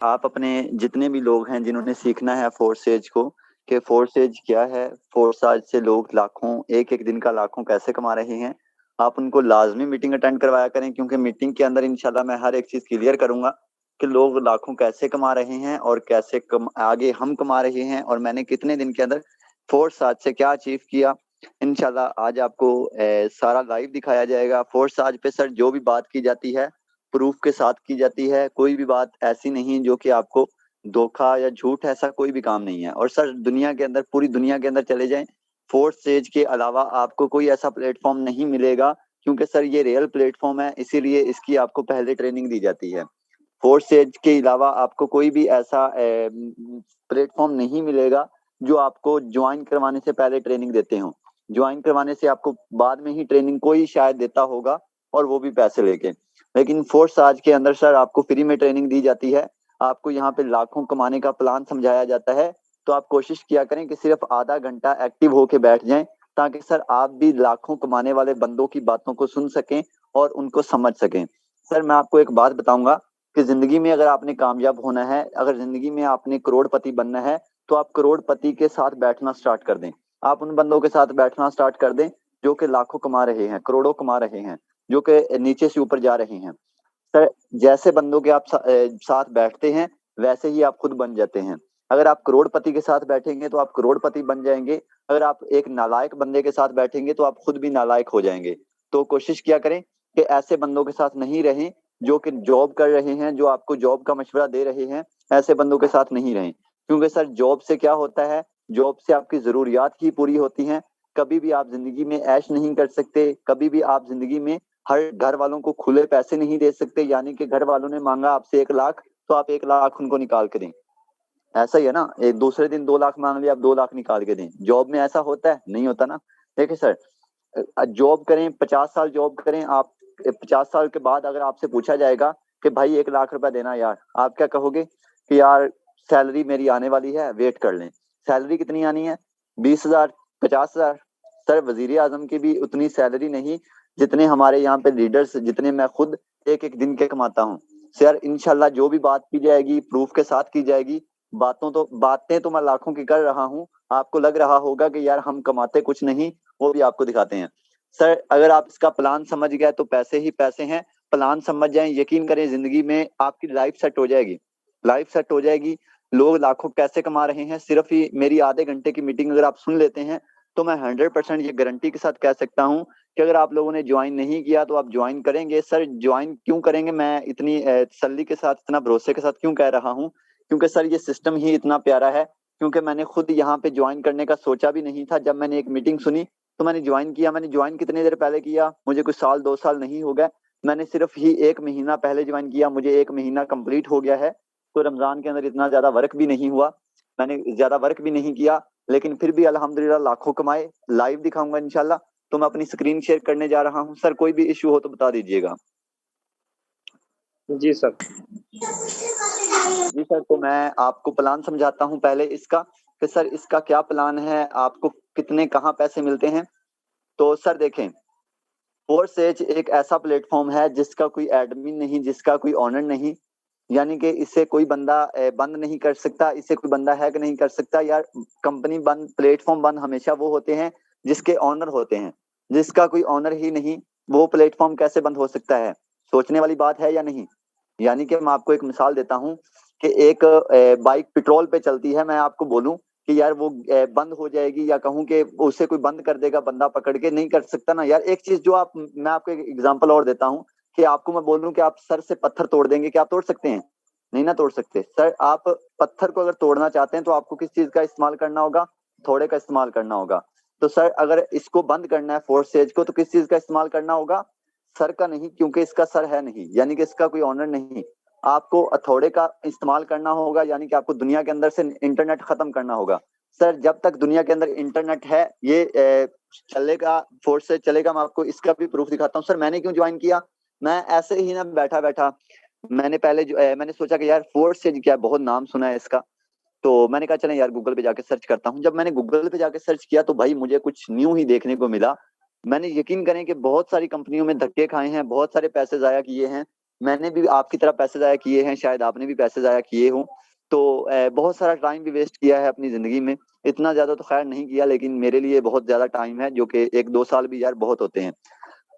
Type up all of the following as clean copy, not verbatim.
आप अपने जितने भी लोग हैं जिन्होंने सीखना है फोर्स एज को, कि फोर्स एज क्या है, फोर्स एज से लोग लाखों, एक एक दिन का लाखों कैसे कमा रहे हैं, आप उनको लाजमी मीटिंग अटेंड करवाया करें, क्योंकि मीटिंग के अंदर इंशाल्लाह मैं हर एक चीज क्लियर करूंगा कि लोग लाखों कैसे कमा रहे हैं और कैसे आगे हम कमा रहे हैं, और मैंने कितने दिन के अंदर फोर्स आज से क्या अचीव किया। इंशाल्लाह आज आपको सारा लाइव दिखाया जाएगा। फोर्स आज पे सर जो भी बात की जाती है प्रूफ के साथ की जाती है, कोई भी बात ऐसी नहीं जो कि आपको धोखा या झूठ, ऐसा कोई भी काम नहीं है। और सर दुनिया के अंदर, पूरी दुनिया के अंदर चले जाएं, फोर्थ स्टेज के अलावा आपको कोई ऐसा प्लेटफॉर्म नहीं मिलेगा, क्योंकि सर ये रियल प्लेटफॉर्म है, इसीलिए इसकी आपको पहले ट्रेनिंग दी जाती है। फोर्थ स्टेज के अलावा आपको कोई भी ऐसा प्लेटफॉर्म नहीं मिलेगा जो आपको ज्वाइन करवाने से पहले ट्रेनिंग देते हो। ज्वाइन करवाने से आपको बाद में ही ट्रेनिंग कोई शायद देता होगा, और वो भी पैसे लेके। लेकिन फोर्स आज के अंदर सर आपको फ्री में ट्रेनिंग दी जाती है, आपको यहाँ पे लाखों कमाने का प्लान समझाया जाता है। तो आप कोशिश किया करें कि सिर्फ आधा घंटा एक्टिव होके बैठ जाएं, ताकि सर आप भी लाखों कमाने वाले बंदों की बातों को सुन सकें और उनको समझ सकें। सर मैं आपको एक बात बताऊंगा कि जिंदगी में अगर आपने कामयाब होना है, अगर जिंदगी में आपने करोड़पति बनना है, तो आप करोड़पति के साथ बैठना स्टार्ट कर दें। आप उन बंदों के साथ बैठना स्टार्ट कर दें जो कि लाखों कमा रहे हैं, करोड़ों कमा रहे हैं, जो कि नीचे से ऊपर जा रहे हैं। सर जैसे बंदों के आप साथ बैठते हैं, वैसे ही आप खुद बन जाते हैं। अगर आप करोड़पति के साथ बैठेंगे तो आप करोड़पति बन जाएंगे, अगर आप एक नालायक बंदे के साथ बैठेंगे तो आप खुद भी नालायक हो जाएंगे। तो कोशिश किया करें कि ऐसे बंदों के साथ नहीं रहें जो कि जॉब कर रहे हैं, जो आपको जॉब का मशवरा दे रहे हैं, ऐसे बंदों के साथ नहीं रहें। क्योंकि सर जॉब से क्या होता है, जॉब से आपकी जरूरियात ही पूरी होती हैं। कभी भी आप जिंदगी में ऐश नहीं कर सकते, कभी भी आप जिंदगी में हर घर वालों को खुले पैसे नहीं दे सकते, यानी कि घर वालों ने मांगा आपसे 1 लाख तो आप 1 लाख उनको निकाल के दें। ऐसा ही है ना, एक दूसरे दिन 2 लाख मांग लिया, आप 2 लाख निकाल के दें। जॉब में ऐसा होता है? नहीं होता ना। देखिए सर, जॉब करें, 50 साल जॉब करें आप, 50 साल के बाद अगर आपसे पूछा जाएगा कि भाई 1 लाख रुपए देना यार, आप क्या कहोगे? कि यार सैलरी मेरी आने वाली है, वेट कर लें। सैलरी कितनी आनी है? 20 हजार, 50 हजार? सर वजीर आजम की भी उतनी सैलरी नहीं जितने हमारे यहाँ पे लीडर्स, जितने मैं खुद एक एक दिन के कमाता हूँ। सर इंशाल्लाह जो भी बात की जाएगी प्रूफ के साथ की जाएगी। बातें तो मैं लाखों की कर रहा हूँ, आपको लग रहा होगा कि यार हम कमाते कुछ नहीं, वो भी आपको दिखाते हैं। सर अगर आप इसका प्लान समझ गए तो पैसे ही पैसे हैं। प्लान समझ जाएं, यकीन करें जिंदगी में आपकी लाइफ सेट हो जाएगी, लाइफ सेट हो जाएगी। लोग लाखों कैसे कमा रहे हैं, सिर्फ ही मेरी आधे घंटे की मीटिंग अगर आप सुन लेते हैं तो मैं 100% ये गारंटी के साथ कह सकता हूँ कि अगर आप लोगों ने ज्वाइन नहीं किया तो आप ज्वाइन करेंगे। सर ज्वाइन क्यों करेंगे, मैं इतनी तसल्ली के साथ, इतना भरोसे के साथ क्यों कह रहा हूँ? क्योंकि सर ये सिस्टम ही इतना प्यारा है। क्योंकि मैंने खुद यहाँ पे ज्वाइन करने का सोचा भी नहीं था, जब मैंने एक मीटिंग सुनी तो मैंने ज्वाइन किया। मैंने ज्वाइन कितनी देर पहले किया, मुझे कुछ साल 2 साल नहीं हो गए, मैंने सिर्फ ही 1 महीना पहले ज्वाइन किया, मुझे 1 महीना कंप्लीट हो गया है। तो रमजान के अंदर इतना ज्यादा वर्क भी नहीं हुआ, मैंने ज्यादा वर्क भी नहीं किया, लेकिन फिर भी अल्हम्दुलिल्लाह लाखों कमाए। लाइव दिखाऊंगा इंशाल्लाह। तो मैं अपनी स्क्रीन शेयर करने जा रहा हूँ। सर कोई भी इश्यू हो तो बता दीजिएगा। जी सर। जी सर, तो मैं आपको प्लान समझाता हूँ पहले इसका, कि सर इसका क्या प्लान है, आपको कितने कहाँ पैसे मिलते हैं। तो सर देखें, फोर्स एज एक ऐसा प्लेटफॉर्म है जिसका कोई एडमिन नहीं, जिसका कोई ऑनर नहीं, यानी कि इसे कोई बंदा बंद नहीं कर सकता, इसे कोई बंदा हैक नहीं कर सकता यार। कंपनी बंद, प्लेटफॉर्म बंद हमेशा वो होते हैं जिसके ऑनर होते हैं, जिसका कोई ऑनर ही नहीं, वो प्लेटफॉर्म कैसे बंद हो सकता है? सोचने वाली बात है या नहीं? यानी कि मैं आपको एक मिसाल देता हूँ कि एक बाइक पेट्रोल पे चलती है, मैं आपको बोलूं कि यार वो बंद हो जाएगी, या कहूं कि उसे कोई बंद कर देगा बंदा पकड़ के, नहीं कर सकता ना यार। एक चीज जो आप, मैं आपको एक एग्जांपल और देता हूँ कि आपको मैं बोलूं कि आप सर से पत्थर तोड़ देंगे, क्या आप तोड़ सकते हैं? नहीं ना तोड़ सकते। सर आप पत्थर को अगर तोड़ना चाहते हैं तो आपको किस चीज का इस्तेमाल करना होगा? थोड़े का इस्तेमाल करना होगा। तो सर अगर इसको बंद करना है फोर्स एज को, तो किस चीज का इस्तेमाल करना होगा? सर का नहीं, क्योंकि इसका सर है नहीं, यानी कि इसका कोई ऑनर नहीं। आपको हथौड़े का इस्तेमाल करना होगा, यानी कि आपको दुनिया के अंदर से इंटरनेट खत्म करना होगा। सर जब तक दुनिया के अंदर इंटरनेट है, ये चलेगा, फोर्स से चलेगा। मैं आपको इसका भी प्रूफ दिखाता हूँ। सर मैंने क्यों ज्वाइन किया? मैं ऐसे ही ना बैठा बैठा, मैंने पहले मैंने सोचा कि यार फोर्स से क्या, बहुत नाम सुना है इसका, तो मैंने कहा चलें यार गूगल पे जाके सर्च करता हूँ। जब मैंने गूगल पे जाके सर्च किया तो भाई मुझे कुछ न्यू ही देखने को मिला। मैंने, यकीन करें कि बहुत सारी कंपनियों में धक्के खाए हैं, बहुत सारे पैसे जाया किए हैं, मैंने भी आपकी तरह पैसे जाया किए हैं, शायद आपने भी पैसे जाया किए हों। तो बहुत सारा टाइम भी वेस्ट किया है अपनी जिंदगी में। इतना ज्यादा तो खैर नहीं किया, लेकिन मेरे लिए बहुत ज्यादा टाइम है, जो कि 1-2 साल भी यार बहुत होते हैं।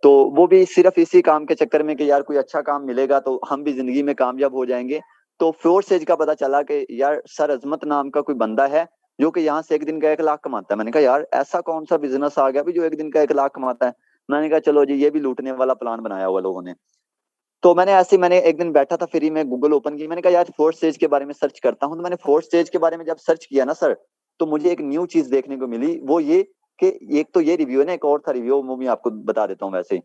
तो वो भी सिर्फ इसी काम के चक्कर में कि यार कोई अच्छा काम मिलेगा तो हम भी जिंदगी में कामयाब हो जाएंगे। तो फोर्स एज का पता चला कि यार सर अजमत नाम का कोई बंदा है जो कि यहाँ से एक दिन का 1 लाख कमाता है। मैंने कहा यार ऐसा कौन सा बिजनेस आ गया भी जो एक दिन का 1 लाख कमाता है। मैंने कहा चलो जी, ये भी लूटने वाला प्लान बनाया हुआ लोगों ने। तो मैंने एक दिन बैठा था फ्री में, गूगल ओपन की, मैंने कहा यार फोर्थ स्टेज के बारे में सर्च करता हूँ। तो मैंने फोर्थ स्टेज के बारे में जब सर्च किया ना सर, तो मुझे एक न्यू चीज देखने को मिली। वो ये कि एक तो ये रिव्यू है ना, एक और था रिव्यू, वो मैं आपको बता देता हूँ। वैसे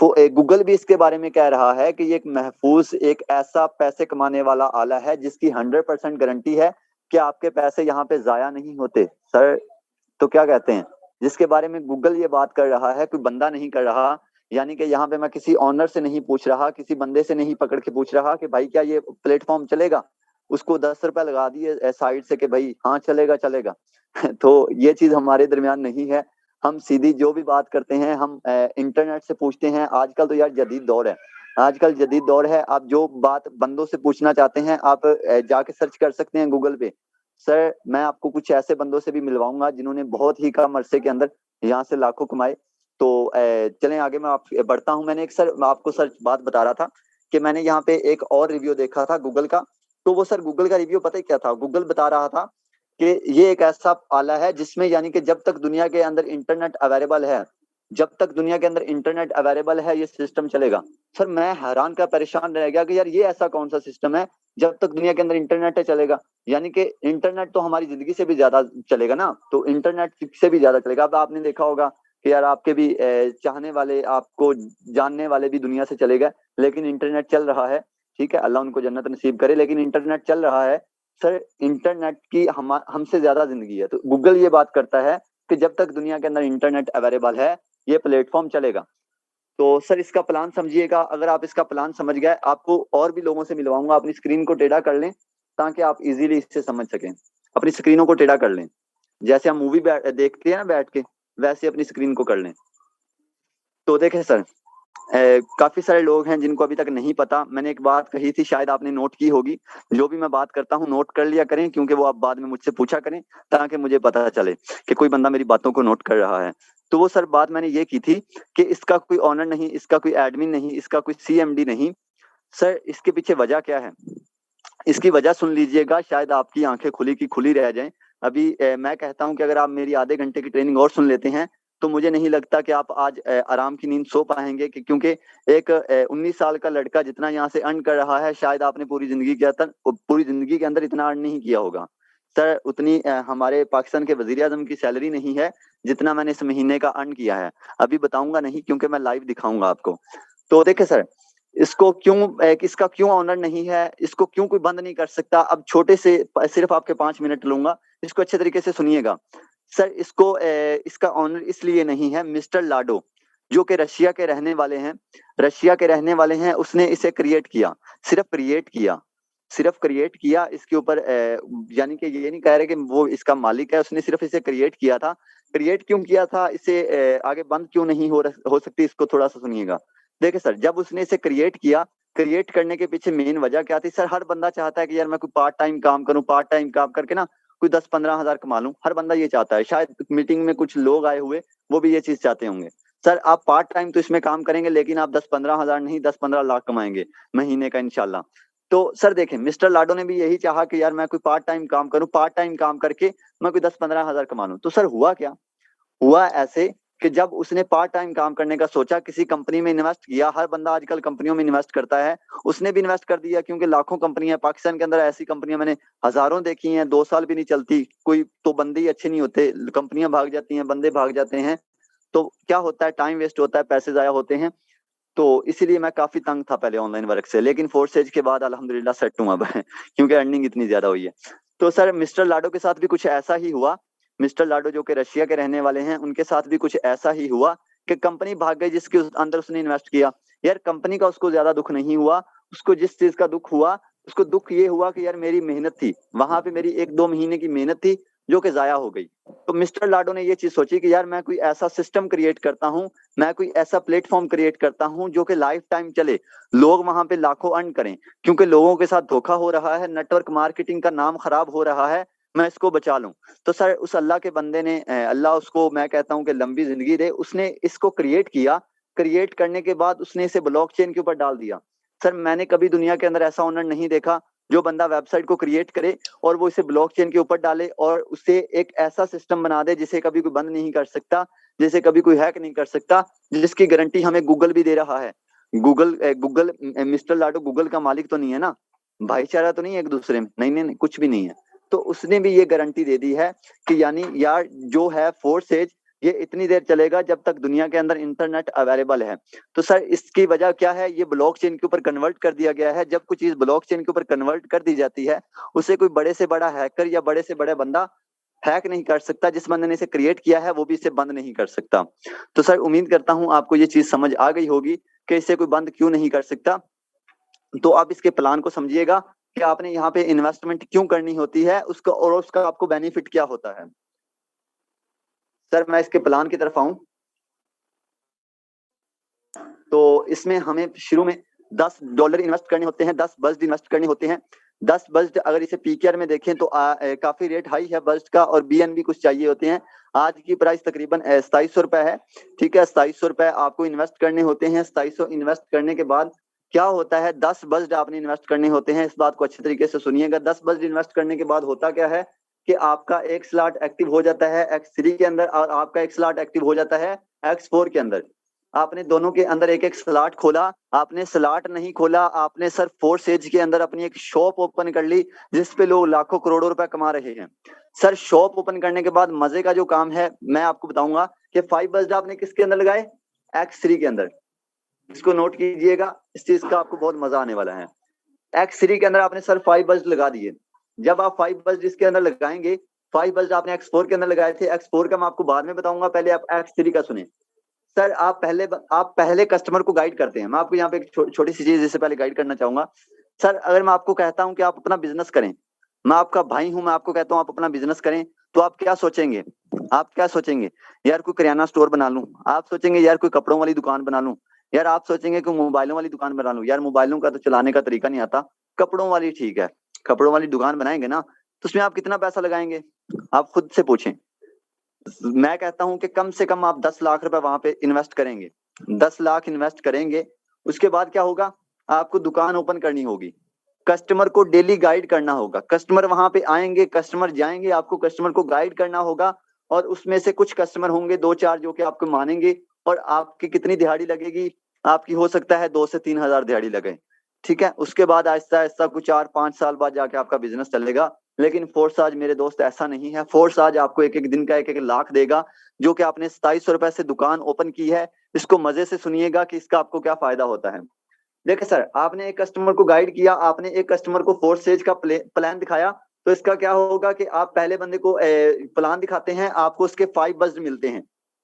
तो गूगल भी इसके बारे में कह रहा है कि ये एक महफूज, एक ऐसा पैसे कमाने वाला आला है जिसकी 100% गारंटी है कि आपके पैसे यहाँ पे जाया नहीं होते। सर तो क्या कहते हैं, जिसके बारे में गूगल ये बात कर रहा है, कोई बंदा नहीं कर रहा। यानी कि यहाँ पे मैं किसी ऑनर से नहीं पूछ रहा, किसी बंदे से नहीं पकड़ के पूछ रहा कि भाई क्या ये प्लेटफॉर्म चलेगा, उसको 10 रुपए लगा दिए साइड से कि भाई हाँ चलेगा चलेगा। तो ये चीज हमारे दरमियान नहीं है। हम सीधी जो भी बात करते हैं हम इंटरनेट से पूछते हैं। आजकल तो यार जदीद दौर है, आजकल जदीद दौर है। आप जो बात बंदों से पूछना चाहते हैं आप जाके सर्च कर सकते हैं गूगल पे। सर मैं आपको कुछ ऐसे बंदों से भी मिलवाऊंगा जिन्होंने बहुत ही कम अरसे के अंदर यहाँ से लाखों कमाए। तो चलें आगे, मैं आप बढ़ता हूँ। मैंने एक सर मैं आपको सर बात बता रहा था कि मैंने यहाँ पे एक और रिव्यू देखा था गूगल का। तो वो सर गूगल का रिव्यू पता है क्या था, गूगल बता रहा था कि ये एक ऐसा आला है जिसमें यानी कि जब तक दुनिया के अंदर इंटरनेट अवेलेबल है, जब तक दुनिया के अंदर इंटरनेट अवेलेबल है ये सिस्टम चलेगा। सर मैं हैरान का परेशान रह गया कि यार ये ऐसा कौन सा सिस्टम है, जब तक दुनिया के अंदर इंटरनेट है चलेगा। यानी कि इंटरनेट तो हमारी जिंदगी से भी ज्यादा चलेगा ना, तो इंटरनेट से भी ज्यादा चलेगा। अब आपने देखा होगा कि यार आपके भी चाहने वाले, आपको जानने वाले भी दुनिया से चले गए, लेकिन इंटरनेट चल रहा है। ठीक है, अल्लाह उनको जन्नत नसीब करे, लेकिन इंटरनेट चल रहा है। सर इंटरनेट की हमसे ज्यादा जिंदगी है। तो गूगल ये बात करता है कि जब तक दुनिया के अंदर इंटरनेट अवेलेबल है ये प्लेटफॉर्म चलेगा। तो सर इसका प्लान समझिएगा। अगर आप इसका प्लान समझ गए, आपको और भी लोगों से मिलवाऊंगा। अपनी स्क्रीन को टेढ़ा कर लें ताकि आप इजीली इससे समझ सकें। अपनी स्क्रीनों को टेढ़ा कर लें, जैसे हम मूवी देखते हैं ना बैठ के, वैसे अपनी स्क्रीन को कर लें। तो देखें सर, काफी सारे लोग हैं जिनको अभी तक नहीं पता। मैंने एक बात कही थी, शायद आपने नोट की होगी। जो भी मैं बात करता हूँ नोट कर लिया करें, क्योंकि वो आप बाद में मुझसे पूछा करें ताकि मुझे पता चले कि कोई बंदा मेरी बातों को नोट कर रहा है। तो वो सर बात मैंने ये की थी कि इसका कोई ऑनर नहीं, इसका कोई एडमिन नहीं, इसका कोई सीएमडी नहीं। सर इसके पीछे वजह क्या है, इसकी वजह सुन लीजिएगा, शायद आपकी आंखें खुली की खुली रह जाएं। अभी मैं कहता हूं कि अगर आप मेरी आधे घंटे की ट्रेनिंग और सुन लेते हैं तो मुझे नहीं लगता कि आप आज आराम की नींद सो पाएंगे। क्योंकि एक 19 साल का लड़का जितना यहाँ से अर्न कर रहा है, शायद आपने पूरी जिंदगी के अंदर इतना अर्न नहीं किया होगा। सर उतनी हमारे पाकिस्तान के वजीर आजम की सैलरी नहीं है जितना मैंने इस महीने का अर्न किया है। अभी बताऊंगा नहीं, क्योंकि मैं लाइव दिखाऊंगा आपको। तो देखे सर, इसका क्यों ऑनर नहीं है, इसको क्यों कोई बंद नहीं कर सकता। अब छोटे से सिर्फ आपके 5 मिनट लूंगा, इसको अच्छे तरीके से सुनिएगा। सर इसका ऑनर इसलिए नहीं है, मिस्टर लाडो जो कि रशिया के रहने वाले हैं, रशिया के रहने वाले हैं, उसने इसे क्रिएट किया। सिर्फ क्रिएट किया, सिर्फ क्रिएट किया। इसके ऊपर यानी कि ये नहीं कह रहे कि वो इसका मालिक है, उसने सिर्फ इसे क्रिएट किया था। क्रिएट क्यों किया था, इसे आगे बंद क्यों नहीं हो सकती, इसको थोड़ा सा सुनिएगा। देखिए सर, जब उसने इसे क्रिएट किया, क्रिएट करने के पीछे मेन वजह क्या थी। सर हर बंदा चाहता है कि यार मैं कोई पार्ट टाइम काम करूं, पार्ट टाइम काम करके ना कोई 10-15 हजार कमा लूं। हर बंदा ये चाहता है। शायद मीटिंग में कुछ लोग आए हुए, वो भी ये चीज चाहते होंगे। सर आप पार्ट टाइम तो इसमें काम करेंगे, लेकिन आप 10-15 हजार नहीं, 10-15 लाख कमाएंगे महीने का इंशाल्लाह। तो सर देखें, मिस्टर लाडो ने भी यही चाहा कि यार मैं कोई पार्ट टाइम काम करूं, पार्ट टाइम काम करके मैं कोई 10-15 हजार कमा लूं। तो सर हुआ क्या, हुआ ऐसे कि जब उसने पार्ट टाइम काम करने का सोचा, किसी कंपनी में इन्वेस्ट किया। हर बंदा आजकल कंपनियों में इन्वेस्ट करता है, उसने भी इन्वेस्ट कर दिया। क्योंकि लाखों कंपनियां पाकिस्तान के अंदर, ऐसी कंपनियां मैंने हजारों देखी हैं, 2 साल भी नहीं चलती। कोई तो बंदे ही अच्छे नहीं होते, कंपनियां भाग जाती हैं, बंदे भाग जाते हैं। तो क्या होता है, टाइम वेस्ट होता है, पैसे जाया होते हैं। तो इसीलिए मैं काफी तंग था पहले ऑनलाइन वर्क से, लेकिन फोर्थ स्टेज के बाद अल्हम्दुलिल्लाह सेट हूं अब क्योंकि अर्निंग इतनी ज्यादा हुई है। तो सर मिस्टर लाडो के साथ भी कुछ ऐसा ही हुआ। मिस्टर लाडो जो कि रशिया के रहने वाले हैं, उनके साथ भी कुछ ऐसा ही हुआ कि कंपनी भाग गई जिसके अंदर उसने इन्वेस्ट किया। यार कंपनी का उसको ज्यादा दुख नहीं हुआ, उसको जिस चीज का दुख हुआ, उसको दुख ये हुआ कि यार मेरी मेहनत थी वहां पे, मेरी 1-2 महीने की मेहनत थी, जो कि जाया हो गई। तो मिस्टर लाडो ने ये चीज सोची कि यार मैं कोई ऐसा सिस्टम क्रिएट करता हूँ, मैं कोई ऐसा प्लेटफॉर्म क्रिएट करता हूँ जो कि लाइफ टाइम चले, लोग वहां पे लाखों अर्न करें, क्योंकि लोगों के साथ धोखा हो रहा है, नेटवर्क मार्केटिंग का नाम खराब हो रहा है, मैं इसको बचा लूं। तो सर उस अल्लाह के बंदे ने, अल्लाह उसको मैं कहता हूं कि लंबी जिंदगी दे, उसने इसको क्रिएट किया। क्रिएट करने के बाद उसने इसे ब्लॉकचेन के ऊपर डाल दिया। सर मैंने कभी दुनिया के अंदर ऐसा ओनर नहीं देखा जो बंदा वेबसाइट को क्रिएट करे और वो इसे ब्लॉकचेन के ऊपर डाले और उसे एक ऐसा सिस्टम बना दे जिसे कभी कोई बंद नहीं कर सकता, जिसे कभी कोई हैक नहीं कर सकता, जिसकी गारंटी हमें गूगल भी दे रहा है। गूगल मिस्टर लाडो गूगल का मालिक तो नहीं है ना, भाईचारा तो नहीं है एक दूसरे में, नहीं नहीं नहीं, कुछ भी नहीं है। तो उसने भी ये गारंटी दे दी है कि यानी यार जो है फोर्स एज ये इतनी देर चलेगा जब तक दुनिया के अंदर इंटरनेट अवेलेबल है। तो सर इसकी वजह क्या है, ये ब्लॉकचेन के ऊपर कन्वर्ट कर दिया गया है। जब कुछ चीज ब्लॉकचेन के ऊपर कन्वर्ट कर दी जाती है, उसे कोई बड़े से बड़ा हैकर या बड़े से बड़ा बंदा हैक नहीं कर सकता। जिस बंदे ने इसे क्रिएट किया है वो भी इसे बंद नहीं कर सकता। तो सर उम्मीद करता हूं आपको ये चीज समझ आ गई होगी कि इसे कोई बंद क्यों नहीं कर सकता। तो आप इसके प्लान को समझिएगा कि आपने यहाँ पे इन्वेस्टमेंट क्यों करनी होती है, उसका और उसका आपको बेनिफिट क्या होता है। सर मैं इसके प्लान की तरफ आऊं तो इसमें हमें शुरू में $10 इन्वेस्ट करने होते हैं, 10 बज्ड इन्वेस्ट करने होते हैं। 10 बज्ड अगर इसे पीकेआर में देखें तो काफी रेट हाई है बज्ड का, और बीएनबी कुछ चाहिए होते हैं। आज की प्राइस तकरीबन 2700 रुपए है। ठीक है, 2700 रुपए आपको इन्वेस्ट करने होते हैं। 2700 इन्वेस्ट करने के बाद क्या होता है, 10 बज्ड आपने इन्वेस्ट करने होते हैं। इस बात को अच्छे तरीके से सुनिएगा। 10 बज्ड इन्वेस्ट करने के बाद होता क्या है कि आपका एक स्लॉट एक्टिव हो जाता है X3 के अंदर और आपका एक स्लॉट एक्टिव हो जाता है X4 के अंदर। आपने दोनों के अंदर एक एक स्लॉट खोला, आपने स्लॉट नहीं खोला, आपने सर फोर्स एज के अंदर अपनी एक शॉप ओपन कर ली जिस पे लोग लाखों करोड़ों रुपए कमा रहे हैं। सर शॉप ओपन करने के बाद मजे का जो काम है मैं आपको बताऊंगा कि 5 बज्ड आपने किसके अंदर लगाए, X3 के अंदर। इसको नोट कीजिएगा, इस चीज का आपको बहुत मजा आने वाला है। X3 के अंदर आपने सर 5 बज्ड लगा दिए। जब आप 5 बज्ड इसके अंदर लगाएंगे, 5 बज्ड आपने X4 के अंदर लगाए थे, X4 का मैं आपको बाद में बताऊंगा, पहले आप X3 का सुने। सर आप पहले कस्टमर को गाइड करते हैं। मैं आपको यहाँ पे एक छोटी सी चीज इससे पहले गाइड करना चाहूंगा। सर अगर मैं आपको कहता हूं कि आप अपना बिजनेस करें, मैं आपका भाई हूं, मैं आपको कहता हूं आप अपना बिजनेस करें, तो आप क्या सोचेंगे, आप क्या सोचेंगे, यार कोई किराना स्टोर बना लूं, आप सोचेंगे यार कोई कपड़ों वाली दुकान बना लूं, यार आप सोचेंगे कि मोबाइलों वाली दुकान बना लूं, यार मोबाइलों का तो चलाने का तरीका नहीं आता, कपड़ों वाली ठीक है, कपड़ों वाली दुकान बनाएंगे ना, तो उसमें आप कितना पैसा लगाएंगे, आप खुद से पूछें। मैं कहता हूं कि कम से कम आप 10 लाख रुपए वहां पे इन्वेस्ट करेंगे। 10 लाख इन्वेस्ट करेंगे, उसके बाद क्या होगा, आपको दुकान ओपन करनी होगी, कस्टमर को डेली गाइड करना होगा, कस्टमर वहां पे आएंगे, कस्टमर जाएंगे, आपको कस्टमर को गाइड करना होगा। और उसमें से कुछ कस्टमर होंगे 2-4 जो कि आपको मानेंगे, और आपकी कितनी दिहाड़ी लगेगी, आपकी हो सकता है 2 से 3 हजार दिहाड़ी लगे। ठीक है, उसके बाद आहिस्ता आहिस्ता कुछ 4-5 साल बाद जाके आपका बिजनेस चलेगा। लेकिन फोर्स आज मेरे दोस्त ऐसा नहीं है, फोर्स आज आपको एक एक दिन का एक एक लाख देगा, जो कि आपने 2700 रुपए से दुकान ओपन की है। इसको मजे से सुनिएगा कि इसका आपको क्या फायदा होता है। देखिए सर, आपने एक कस्टमर को गाइड किया, आपने एक कस्टमर को फोर्स सेज का प्लान दिखाया, तो इसका क्या होगा कि आप पहले बंदे को प्लान दिखाते हैं, आपको उसके 5 बज्ड मिलते हैं।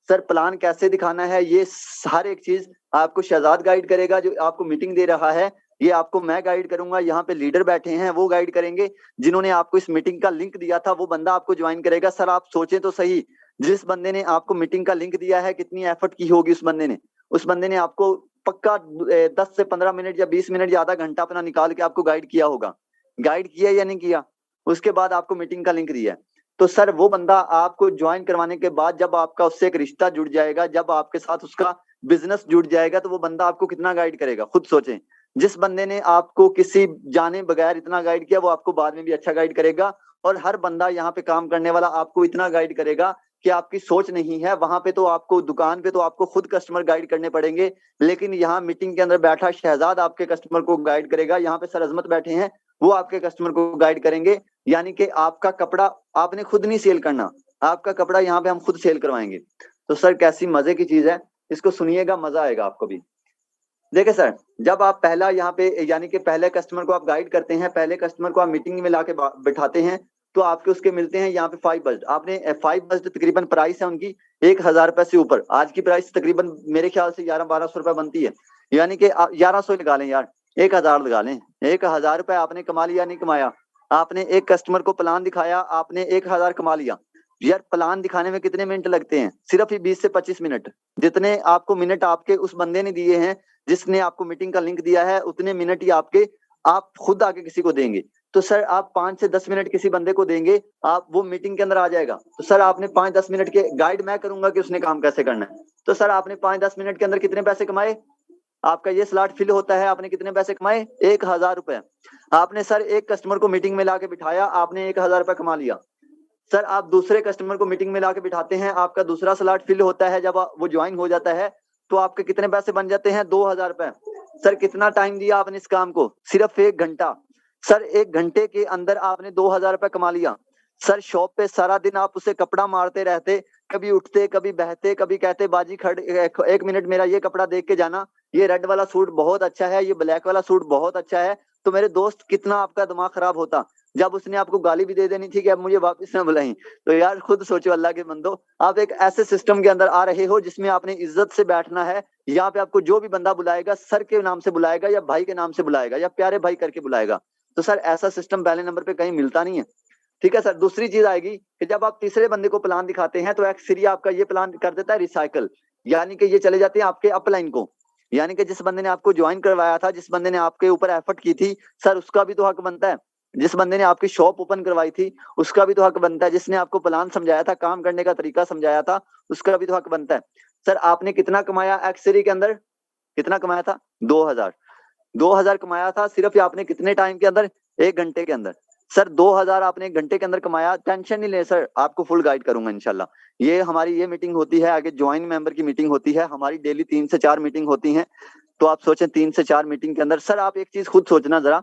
सर प्लान कैसे दिखाना है, ये हर एक चीज आपको शहजाद गाइड करेगा, जो आपको मीटिंग दे रहा है, ये आपको मैं गाइड करूंगा। यहाँ पे लीडर बैठे हैं, वो गाइड करेंगे। जिन्होंने आपको इस मीटिंग का लिंक दिया था वो बंदा आपको ज्वाइन करेगा। सर आप सोचें तो सही, जिस बंदे ने आपको मीटिंग का लिंक दिया है, कितनी एफर्ट की होगी उस बंदे ने। उस बंदे ने आपको पक्का 10 से 15 मिनट या 20 मिनट या आधा घंटा अपना निकाल के आपको गाइड किया होगा। गाइड किया या नहीं किया, उसके बाद आपको मीटिंग का लिंक दिया। तो सर वो बंदा आपको ज्वाइन करवाने के बाद जब आपका उससे एक रिश्ता जुड़ जाएगा, जब आपके साथ उसका बिजनेस जुड़ जाएगा, तो वो बंदा आपको कितना गाइड करेगा, खुद सोचें। जिस बंदे ने आपको किसी जाने बगैर इतना गाइड किया, वो आपको बाद में भी अच्छा गाइड करेगा। और हर बंदा यहाँ पे काम करने वाला आपको इतना गाइड करेगा कि आपकी सोच नहीं है। वहां पे तो आपको दुकान पे तो आपको खुद कस्टमर गाइड करने पड़ेंगे, लेकिन यहाँ मीटिंग के अंदर बैठा शहजाद आपके कस्टमर को गाइड करेगा। यहाँ पे सर अजमत बैठे हैं, वो आपके कस्टमर को गाइड करेंगे। यानी कि आपका कपड़ा आपने खुद नहीं सेल करना, आपका कपड़ा यहाँ पे हम खुद सेल करवाएंगे। तो सर कैसी मजे की चीज है, इसको सुनिएगा, मजा आएगा आपको भी। देखिए सर, जब आप पहला यहाँ पे यानी कि पहले कस्टमर को आप गाइड करते हैं, पहले कस्टमर को आप मीटिंग में लाके बैठाते हैं, तो आपके उसके मिलते हैं यहाँ पे 5 बज्ड। आपने 5 बज्ड तकरीबन प्राइस है उनकी 1000 रुपए से ऊपर। आज की प्राइस तकरीबन मेरे ख्याल से 1100-1200 रुपए बनती है, यानी कि 1100 लगा लें यार, 1000 लगा लें। 1000 रुपए आपने कमा लिया, नहीं कमाया, आपने एक कस्टमर को प्लान दिखाया, आपने 1000 कमा लिया। यार प्लान दिखाने में कितने मिनट लगते हैं? सिर्फ ही 20 से 25 मिनट। जितने आपको मिनट आपके उस बंदे ने दिए हैं जिसने आपको मीटिंग का लिंक दिया है, उतने मिनट ही आपके आप खुद आके किसी को देंगे। तो सर आप 5 से 10 मिनट किसी बंदे को देंगे, आप वो मीटिंग के अंदर आ जाएगा। तो सर आपने 5-10 मिनट के गाइड मैं करूंगा कि उसने काम कैसे करना है। तो सर आपने 5-10 मिनट के अंदर कितने पैसे कमाए? आपका ये स्लॉट फिल होता है, आपने कितने पैसे कमाए? 1000 रुपए। आपने सर एक कस्टमर को मीटिंग में लाके बिठाया, आपने 1000 रुपए कमा लिया। सर आप दूसरे कस्टमर को मीटिंग में लाके बिठाते हैं, आपका दूसरा स्लॉट फिल होता है, जब वो ज्वाइन हो जाता है तो आपके कितने पैसे बन जाते हैं? 2000 रुपए। सर कितना टाइम दिया आपने इस काम को? सिर्फ 1 घंटा। सर 1 घंटे के अंदर आपने 2000 रुपए कमा लिया। सर शॉप पे सारा दिन आप उसे कपड़ा मारते रहते, कभी उठते कभी बहते, कभी कहते बाजी खड़ 1 मिनट मेरा ये कपड़ा देख के जाना, ये रेड वाला सूट बहुत अच्छा है, ये ब्लैक वाला सूट बहुत अच्छा है। तो मेरे दोस्त कितना आपका दिमाग खराब होता जब उसने आपको गाली भी दे देनी थी कि अब मुझे वापस ना बुलाएं। तो यार खुद सोचो अल्लाह के बंदो, आप एक ऐसे सिस्टम के अंदर आ रहे हो जिसमें आपने इज्जत से बैठना है। यहाँ पे आपको जो भी बंदा बुलाएगा सर के नाम से बुलाएगा या भाई के नाम से बुलाएगा या प्यारे भाई करके बुलाएगा। तो सर ऐसा सिस्टम पहले नंबर पे कहीं मिलता नहीं है। ठीक है सर। दूसरी चीज आएगी कि जब आप तीसरे बंदे को प्लान दिखाते हैं तो एक्सरी आपका ये प्लान कर देता है रिसाइकल, यानी कि ये चले जाते हैं आपके अपलाइन को। यानी कि जिस बंदे ने आपको ज्वाइन करवाया था, जिस बंदे ने आपके ऊपर एफर्ट की थी, सर उसका भी तो हक बनता है। जिस बंदे ने आपकी शॉप ओपन करवाई थी उसका भी तो हक बनता है। जिसने आपको प्लान समझाया था, काम करने का तरीका समझाया था, उसका भी तो हक बनता है। सर आपने कितना कमाया एक्सरी के अंदर? कितना कमाया था? 2000। 2000 कमाया था सिर्फ आपने कितने टाइम के अंदर? 1 घंटे के अंदर। सर 2000 आपने 1 घंटे के अंदर कमाया। टेंशन नहीं ले सर, आपको फुल गाइड करूंगा इंशाल्लाह। ये हमारी ये मीटिंग होती है, आगे ज्वाइन मेंबर की मीटिंग होती है, हमारी डेली 3 से 4 मीटिंग होती हैं। तो आप सोचें 3 से 4 मीटिंग के अंदर सर आप एक चीज खुद सोचना जरा,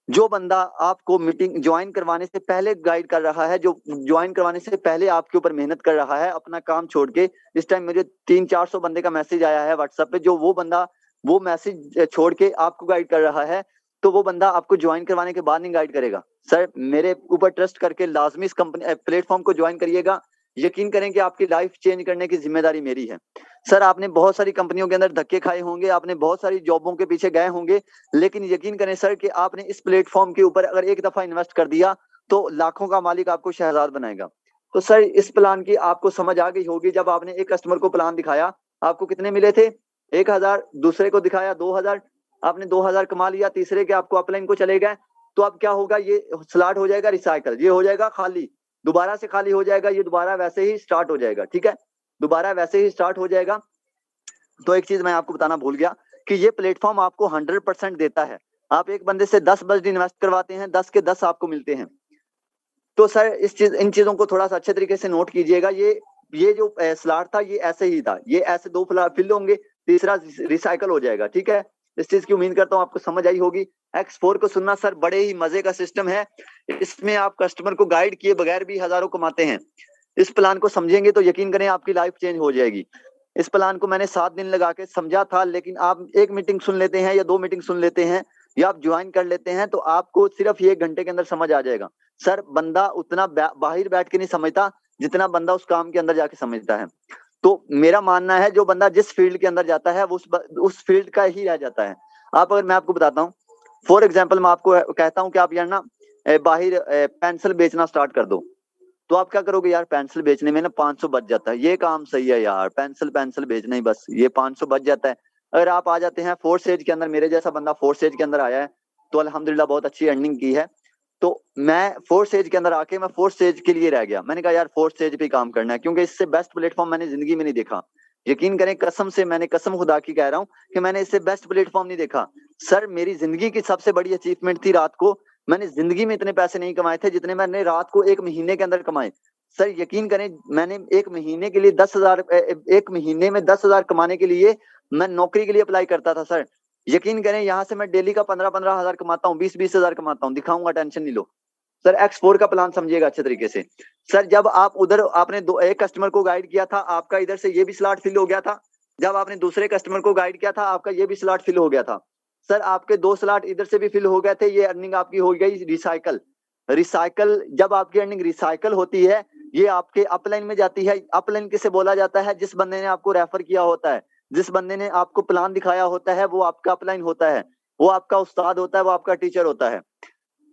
जो बंदा आपको मीटिंग ज्वाइन करवाने से पहले गाइड कर रहा है, जो ज्वाइन करवाने से पहले आपके ऊपर मेहनत कर रहा है अपना काम छोड़ के, इस टाइम मुझे 300-400 बंदे का मैसेज आया है व्हाट्सएप पे, जो वो बंदा वो मैसेज छोड़ के आपको गाइड कर रहा है, तो वो बंदा आपको ज्वाइन करवाने के बाद नहीं गाइड करेगा। सर मेरे ऊपर ट्रस्ट करके लाजमी इस कंपनी प्लेटफॉर्म को ज्वाइन करिएगा। यकीन करें कि आपकी लाइफ चेंज करने की जिम्मेदारी मेरी है। सर आपने बहुत सारी कंपनियों के अंदर धक्के खाए होंगे, आपने बहुत सारी जॉबों के पीछे गए होंगे, लेकिन यकीन करें सर कि आपने इस प्लेटफॉर्म के ऊपर अगर एक दफा इन्वेस्ट कर दिया तो लाखों का मालिक आपको शहजाद बनाएगा। तो सर इस प्लान की आपको समझ आ गई होगी। जब आपने एक कस्टमर को प्लान दिखाया, आपको कितने मिले थे? 1000। दूसरे को दिखाया 2000, आपने 2000 कमा लिया। तीसरे के आपको अपलाइन को चले गए, तो अब क्या होगा? ये स्लॉट हो जाएगा रिसाइकल, ये हो जाएगा खाली, दोबारा से खाली हो जाएगा, ये दोबारा वैसे ही स्टार्ट हो जाएगा। ठीक है, दोबारा वैसे ही स्टार्ट हो जाएगा। तो एक चीज मैं आपको बताना भूल गया कि ये प्लेटफॉर्म आपको 100% देता है। आप एक बंदे से 10 बजट इन्वेस्ट करवाते हैं, 10 के 10 आपको मिलते हैं। तो सर इन चीजों को थोड़ा सा अच्छे तरीके से नोट कीजिएगा। ये जो स्लॉट था ये ऐसे ही था, ये ऐसे 2 फिल होंगे, तीसरा रिसाइकल हो जाएगा। ठीक है, इस चीज की उम्मीद करता हूँ आपको समझ आई होगी। X4 को सुनना सर बड़े ही मजे का सिस्टम है। इसमें आप कस्टमर को गाइड किए बगैर भी हजारों कमाते हैं। इस प्लान को समझेंगे तो यकीन करें आपकी लाइफ चेंज हो जाएगी। इस प्लान को मैंने 7 दिन लगा के समझा था, लेकिन आप एक मीटिंग सुन लेते हैं या 2 मीटिंग सुन लेते हैं या आप ज्वाइन कर लेते हैं तो आपको सिर्फ ये 1 घंटे के अंदर समझ आ जाएगा। सर बंदा उतना बाहर बैठ के नहीं समझता जितना बंदा उस काम के अंदर जाके समझता है। तो मेरा मानना है जो बंदा जिस फील्ड के अंदर जाता है वो उस फील्ड का ही रह जाता है। आप अगर मैं आपको बताता हूँ, फॉर एग्जाम्पल मैं आपको कहता हूँ कि आप यार ना बाहर पेंसिल बेचना स्टार्ट कर दो, तो आप क्या करोगे? यार पेंसिल बेचने में ना 500 बच जाता है, ये काम सही है यार, पेंसिल बेचना ही बस, ये 500 बच जाता है। अगर आप आ जाते हैं फोर्थ एज के अंदर, मेरे जैसा बंदा फोर्थ एज के अंदर आया है तो अल्हम्दुलिल्लाह बहुत अच्छी अर्निंग की है। तो मैं फोर्थ एज के अंदर आके मैं फोर्थ एज के लिए रह गया। मैंने कहा यार फोर्थ एज पे काम करना है, क्योंकि इससे बेस्ट प्लेटफॉर्म मैंने जिंदगी में नहीं देखा। यकीन करें कसम से, मैंने कसम खुदा की कह रहा हूँ कि मैंने इससे बेस्ट प्लेटफॉर्म नहीं देखा। सर मेरी जिंदगी की सबसे बड़ी अचीवमेंट थी रात को, मैंने जिंदगी में इतने पैसे नहीं कमाए थे जितने मैंने रात को 1 महीने के अंदर कमाए। सर यकीन करें मैंने 1 महीने के लिए 10,000 1 महीने में 10,000 कमाने के लिए मैं नौकरी के लिए अप्लाई करता था। सर यकीन करें यहाँ से मैं डेली का 15-15 हजार कमाता हूँ, 20-20 हजार कमाता हूँ, दिखाऊंगा, टेंशन नहीं लो। सर X4 का प्लान समझिएगा अच्छे तरीके से। सर जब आप उधर आपने एक कस्टमर को गाइड किया था, आपका इधर से ये भी स्लॉट फिल हो गया था। जब आपने दूसरे कस्टमर को गाइड किया था, आपका ये भी स्लॉट फिल हो गया था। सर आपके 2 स्लॉट इधर से भी फिल हो गए थे। ये अर्निंग आपकी हो गई रिसाइकल। रिसाइकल जब आपकी अर्निंग रिसाइकल होती है, ये आपके अपलाइन में जाती है। अपलाइन किसे बोला जाता है? जिस बंदे ने आपको रेफर किया होता है, जिस बंदे ने आपको प्लान दिखाया होता है, वो आपका अपलाइन होता है, वो आपका उस्ताद होता है, वो आपका टीचर होता है।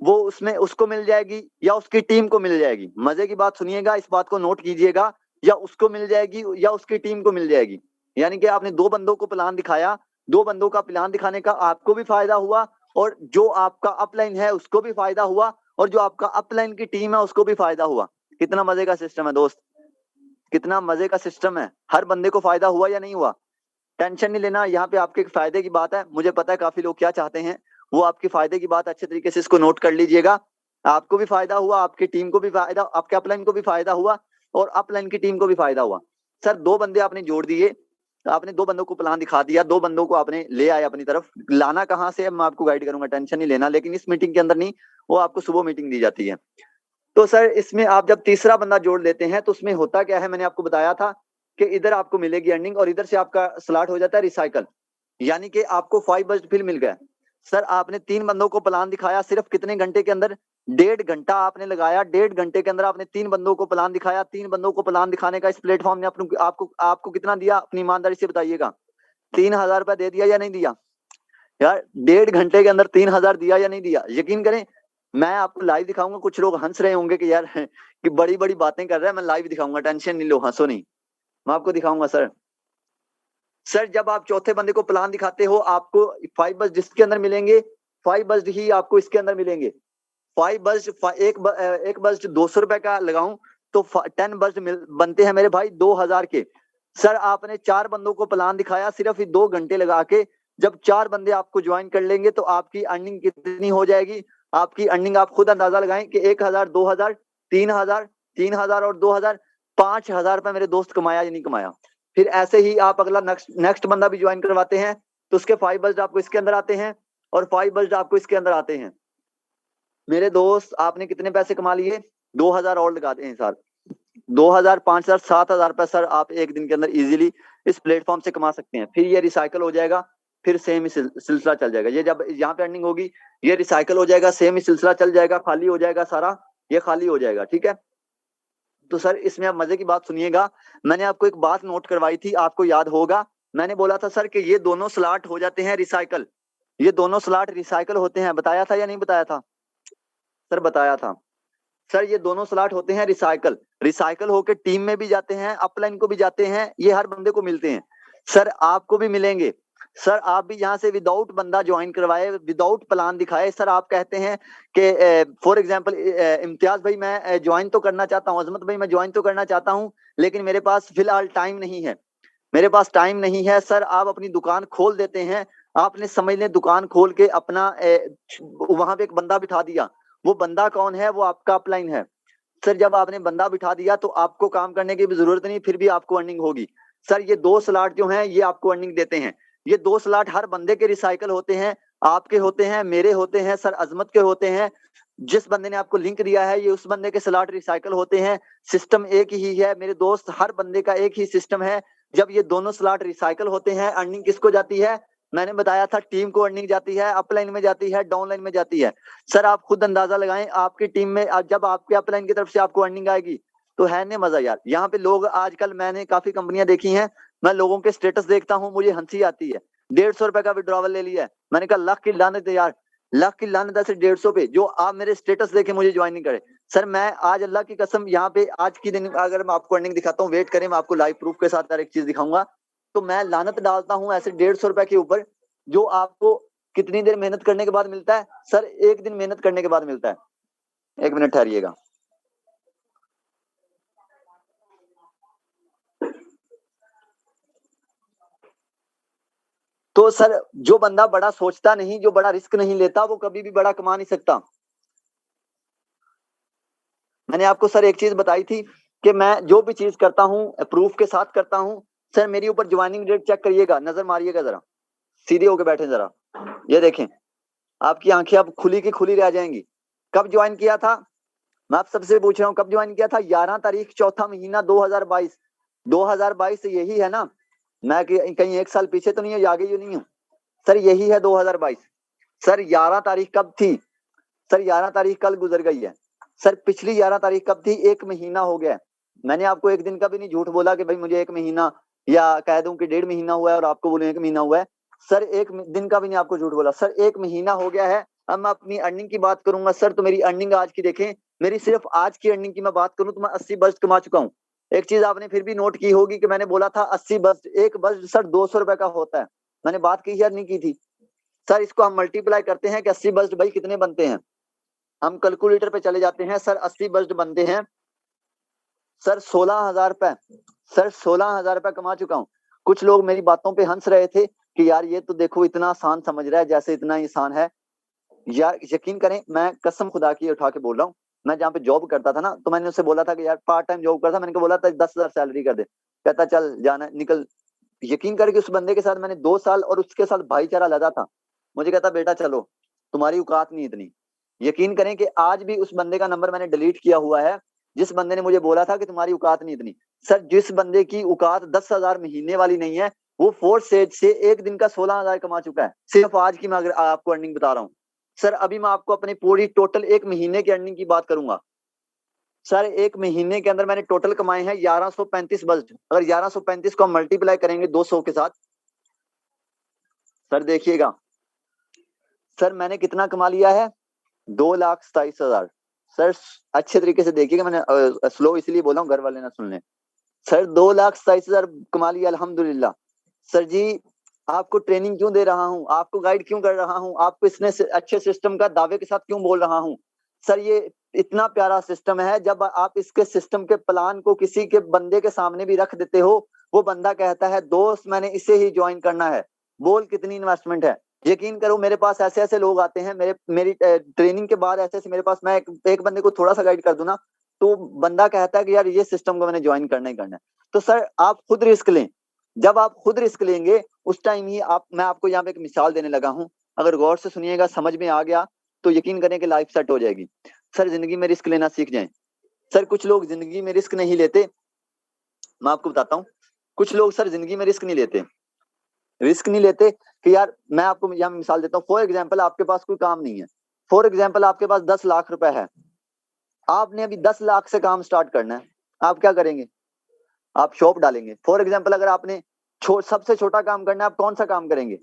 वो उसमें उसको मिल जाएगी या उसकी टीम को मिल जाएगी। मजे की बात सुनिएगा, इस बात को नोट कीजिएगा, या उसको मिल जाएगी या उसकी टीम को मिल जाएगी। यानी कि आपने दो बंदों को प्लान दिखाया, दो बंदों का प्लान दिखाने का आपको भी फायदा हुआ, और जो आपका अपलाइन है उसको भी फायदा हुआ, और जो आपका अपलाइन की टीम है उसको भी फायदा हुआ। कितना मजे का सिस्टम है दोस्त, कितना मजे का सिस्टम है। हर बंदे को फायदा हुआ या नहीं हुआ? टेंशन नहीं लेना, यहाँ पे आपके फायदे की बात है। मुझे पता है काफी लोग क्या चाहते हैं, वो आपकी फायदे की बात अच्छे तरीके से इसको नोट कर लीजिएगा। आपको भी फायदा हुआ, आपकी टीम को भी फायदा, आपके अपलाइन को भी फायदा हुआ, और अपलाइन की टीम को भी फायदा हुआ। सर दो बंदे आपने जोड़ दिए, आपने दो बंदों को प्लान दिखा दिया, दो बंदों को आपने ले आए अपनी तरफ। लाना कहाँ से है मैं आपको गाइड करूंगा, टेंशन नहीं लेना, लेकिन इस मीटिंग के अंदर नहीं, वो आपको सुबह मीटिंग दी जाती है। तो सर इसमें आप जब तीसरा बंदा जोड़ लेते हैं तो उसमें होता क्या है, मैंने आपको बताया था कि इधर आपको मिलेगी अर्निंग और इधर से आपका स्लॉट हो जाता है रिसाइकल। यानी कि आपको 5 बस्ट फिल मिल गया। सर आपने 3 बंदों को प्लान दिखाया, सिर्फ कितने घंटे के अंदर? 1.5 घंटा आपने लगाया। 1.5 घंटे के अंदर आपने 3 बंदों को प्लान दिखाया। 3 बंदों को प्लान दिखाने का इस प्लेटफॉर्म ने आपको आपको कितना दिया, अपनी ईमानदारी से बताइएगा। 3,000 रुपया दे दिया या नहीं दिया? यार 1.5 घंटे के अंदर 3,000 दिया या नहीं दिया? यकीन करें, मैं आपको लाइव दिखाऊंगा। कुछ लोग हंस रहे होंगे कि यार कि बड़ी बड़ी बातें कर रहा है, मैं लाइव दिखाऊंगा, टेंशन नहीं लो, हंसो नहीं, मैं आपको दिखाऊंगा सर। सर जब आप चौथे बंदे को प्लान दिखाते हो, आपको 5 बस जिसके अंदर मिलेंगे, 5 बस ही आपको इसके अंदर मिलेंगे। 5 बस एक बस 200 रुपए का लगाऊं तो 10 बस बनते हैं मेरे भाई 2,000 के। सर आपने 4 बंदों को प्लान दिखाया, सिर्फ 2 घंटे लगा के। जब 4 बंदे आपको ज्वाइन कर लेंगे तो आपकी अर्निंग कितनी हो जाएगी? आपकी अर्निंग आप खुद अंदाजा लगाएं कि 1,000, 2,000, 3,000, 3,000 और 2,000, 5,000 रुपए मेरे दोस्त कमाया या नहीं कमाया? फिर ऐसे ही आप अगला नेक्स्ट बंदा भी ज्वाइन करवाते हैं तो उसके 5 बज आपको इसके अंदर आते हैं, और 5 बज आपको इसके अंदर आते हैं। मेरे दोस्त आपने कितने पैसे कमा लिए? 2,000 और लगाते हैं सर, 2,000, 5,000, 7,000 रुपए सर आप एक दिन के अंदर इजीली इस प्लेटफॉर्म से कमा सकते हैं। फिर ये रिसाइकल हो जाएगा, फिर सेम ही सिलसिला चल जाएगा। ये जब यहाँ पे अर्निंग होगी, ये रिसाइकल हो जाएगा, सेम ही सिलसिला चल जाएगा, खाली हो जाएगा सारा, ये खाली हो जाएगा। ठीक है, तो सर इसमें आप मजे की बात सुनिएगा। मैंने आपको एक बात नोट करवाई थी, आपको याद होगा, मैंने बोला था सर कि ये दोनों स्लॉट हो जाते हैं रिसाइकल। ये दोनों स्लॉट रिसाइकल होते हैं, बताया था या नहीं बताया था? सर बताया था। सर ये दोनों स्लॉट होते हैं रिसाइकल, रिसाइकल होके टीम में भी जाते हैं, अपलाइन को भी जाते हैं, ये हर बंदे को मिलते हैं। सर आपको भी मिलेंगे। सर आप भी यहाँ से विदाउट बंदा ज्वाइन करवाए, विदाउट प्लान दिखाए, सर आप कहते हैं कि फॉर एग्जांपल इम्तियाज भाई मैं ज्वाइन तो करना चाहता हूँ, अजमत भाई मैं ज्वाइन तो करना चाहता हूँ, लेकिन मेरे पास फिलहाल टाइम नहीं है, मेरे पास टाइम नहीं है। सर आप अपनी दुकान खोल देते हैं, आपने समझ लें दुकान खोल के अपना वहां पे एक बंदा बिठा दिया। वो बंदा कौन है? वो आपका अपलाइन है। सर जब आपने बंदा बिठा दिया तो आपको काम करने की भी जरूरत नहीं, फिर भी आपको अर्निंग होगी। सर ये 2 स्लॉट जो हैं ये आपको अर्निंग देते हैं। ये 2 स्लॉट हर बंदे के रिसाइकल होते हैं, आपके होते हैं, मेरे होते हैं, सर अजमत के होते हैं। जिस बंदे ने आपको लिंक दिया है ये उस बंदे के स्लॉट रिसाइकल होते हैं। सिस्टम एक ही है मेरे दोस्त, हर बंदे का एक ही सिस्टम है। जब ये दोनों स्लॉट रिसाइकल होते हैं, अर्निंग किसको जाती है? मैंने बताया था टीम को अर्निंग जाती है, अपलाइन में जाती है, डाउनलाइन में जाती है। सर आप खुद अंदाजा लगाएं, आपकी टीम में जब आपके अपलाइन की तरफ से आपको अर्निंग आएगी तो है नहीं मजा यार। यहाँ पे लोग आजकल, मैंने काफी कंपनियां देखी हैं, मैं लोगों के स्टेटस देखता हूँ, मुझे हंसी आती है। 150 रुपए का विड्रॉवल ले लिया है, मैंने कहा लाख की लानत है यार, लाख की लानत है सिर्फ 150 पे, जो आप मेरे स्टेटस देखे मुझे ज्वाइन नहीं करे। सर मैं आज अल्लाह की कसम यहाँ पे आज की दिन अगर मैं आपको अर्निंग दिखाता हूँ, वेट करें मैं आपको लाइव प्रूफ के साथ एक चीज दिखाऊंगा। तो मैं लानत डालता हूँ ऐसे 150 रुपए के ऊपर, जो आपको कितनी देर मेहनत करने के बाद मिलता है? सर 1 दिन मेहनत करने के बाद मिलता है। 1 मिनट ठहरिएगा। तो सर जो बंदा बड़ा सोचता नहीं, जो बड़ा रिस्क नहीं लेता, वो कभी भी बड़ा कमा नहीं सकता। मैंने आपको सर एक चीज बताई थी कि मैं जो भी चीज करता हूँ प्रूफ के साथ करता हूँ। सर मेरी ऊपर ज्वाइनिंग डेट चेक करिएगा, नजर मारिएगा जरा, सीधे होके बैठे जरा, ये देखें, आपकी आंखें अब खुली की खुली रह जाएंगी। कब ज्वाइन किया था? मैं आप सबसे पूछ रहा हूँ कब ज्वाइन किया था? 11 तारीख चौथा महीना 2022। 2022 यही है ना? मैं कहीं 1 साल पीछे तो नहीं है, आगे ही नहीं हूँ। सर यही है 2022। सर 11 तारीख कब थी? सर 11 तारीख कल गुजर गई है। सर पिछली 11 तारीख कब थी? 1 महीना हो गया है। मैंने आपको एक दिन का भी नहीं झूठ बोला कि भाई मुझे 1 महीना, या कह दूं कि 1.5 महीना हुआ है और आपको बोलूं 1 महीना हुआ है। सर 1 दिन का भी नहीं आपको झूठ बोला। सर 1 महीना हो गया है अब मैं अपनी अर्निंग की बात करूंगा सर, तो मेरी अर्निंग आज की देखें, मेरी सिर्फ आज की अर्निंग की मैं बात करूं तो मैं 80 बस्ट कमा चुका हूं। एक चीज आपने फिर भी नोट की होगी कि मैंने बोला था 80 बस्ट, एक बस्ट सर 200 रुपए का होता है। मैंने बात की या नहीं की थी सर? इसको हम मल्टीप्लाई करते हैं कि 80 बस्ट भाई कितने बनते हैं, हम कैलकुलेटर पे चले जाते हैं सर। 80 बस्ट बनते हैं सर 16,000 रुपए। सर 16,000 रुपए कमा चुका हूँ। कुछ लोग मेरी बातों पे हंस रहे थे कि यार ये तो देखो इतना आसान समझ रहा है, जैसे इतना आसान है। यार यकीन करें, मैं कसम खुदा की उठा के बोल रहा हूँ, मैं जहाँ पे जॉब करता था ना, तो मैंने उससे बोला था कि यार पार्ट टाइम जॉब करता, मैंने को बोला था 10,000 सैलरी कर दे। कहता चल जाना निकल। यकीन करके उस बंदे के साथ मैंने 2 साल और उसके साथ भाईचारा लगा था। मुझे कहता बेटा चलो, तुम्हारी औकात नहीं इतनी। यकीन करें कि आज भी उस बंदे का नंबर मैंने डिलीट किया हुआ है, जिस बंदे ने मुझे बोला था कि तुम्हारी औकात नहीं इतनी। सर जिस बंदे की औकात 10,000 महीने वाली नहीं है, वो फोर्थ स्टेज से एक दिन का 16,000 कमा चुका है। सिर्फ आज की मैं अगर आपको अर्निंग बता रहा हूँ सर। अभी मैं आपको अपनी पूरी टोटल एक महीने की अर्निंग की बात करूंगा सर। एक महीने के अंदर मैंने टोटल कमाए हैं 1135 बस्ट। अगर 1135 को हम मल्टीप्लाई करेंगे 200 के साथ, सर देखिएगा सर मैंने कितना कमा लिया है, 2,27,000। सर अच्छे तरीके से देखिएगा, मैंने स्लो इसलिए बोला हूँ घर वाले ना सुन लें। सर 2,27,000 कमा लिया अल्हम्दुलिल्लाह। सर जी आपको ट्रेनिंग क्यों दे रहा हूँ, आपको गाइड क्यों कर रहा हूँ, आपको इसने अच्छे सिस्टम का दावे के साथ क्यों बोल रहा हूँ सर? ये इतना प्यारा सिस्टम है, जब आप इसके सिस्टम के प्लान को किसी के बंदे के सामने भी रख देते हो, वो बंदा कहता है दोस्त मैंने इसे ही ज्वाइन करना है। बोल कितनी इन्वेस्टमेंट है। यकीन करो मेरे पास ऐसे ऐसे लोग आते हैं, मेरी ट्रेनिंग के बाद ऐसे ऐसे मेरे पास, मैं एक बंदे को थोड़ा सा गाइड कर दूं ना, तो बंदा कहता है कि यार ये सिस्टम को मैंने ज्वाइन करना ही करना है। तो सर आप खुद रिस्क लें। जब आप खुद रिस्क लेंगे उस टाइम ही आप, मैं आपको यहाँ पे एक मिसाल देने लगा हूँ, अगर गौर से सुनिएगा समझ में आ गया तो यकीन करें कि लाइफ सेट हो जाएगी। सर जिंदगी में रिस्क लेना सीख जाएं। सर कुछ लोग जिंदगी में रिस्क नहीं लेते, मैं आपको बताता हूँ। कुछ लोग सर जिंदगी में रिस्क नहीं लेते, रिस्क नहीं लेते कि यार मैं आपको यहाँ मिसाल देता हूँ। फॉर एग्जाम्पल आपके पास कोई काम नहीं है, फॉर एग्जाम्पल आपके पास 10 लाख रुपए है, आपने अभी 10 लाख से काम स्टार्ट करना है। आप क्या करेंगे? आप शॉप डालेंगे। फॉर एग्जाम्पल अगर आपने सबसे छोटा काम करना है, आप कौन सा काम करेंगे?